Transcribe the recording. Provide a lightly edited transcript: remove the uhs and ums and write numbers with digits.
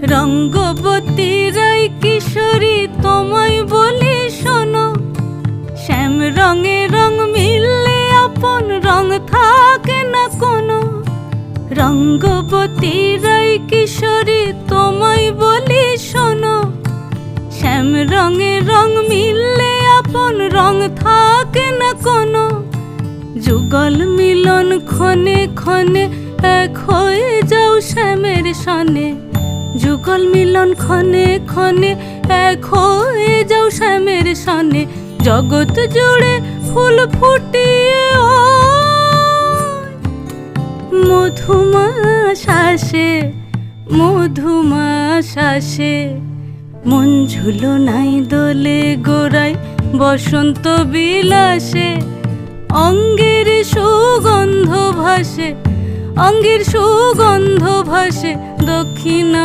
রঙ্গবতী রাই কিশোরী তোমায় বলি শোনো, শ্যাম রঙে রং মিললে আপন রং থাকে না কোনো। রঙ্গবতী রাই কিশোরী তোমায় বলি শোনো, শ্যাম রঙে রং মিললে আপন রং থাকে না কোনো। যুগল মিলন ক্ষণে ক্ষণে এক হয়ে যাও শ্যামের সনে, যুগল মিলন ক্ষণে ক্ষণে এক হয়ে যাও শ্যামের সনে। জগৎ জুড়ে ফুল ফুটিয়ে মধুমাস আসে, মধুমাস আসে। মন ঝুলো নাই দোলে গোড়ায় বসন্ত বিলাসে, অঙ্গের সুগন্ধ ভাসে, অঙ্গের সুগন্ধ ভাসে দক্ষিণা।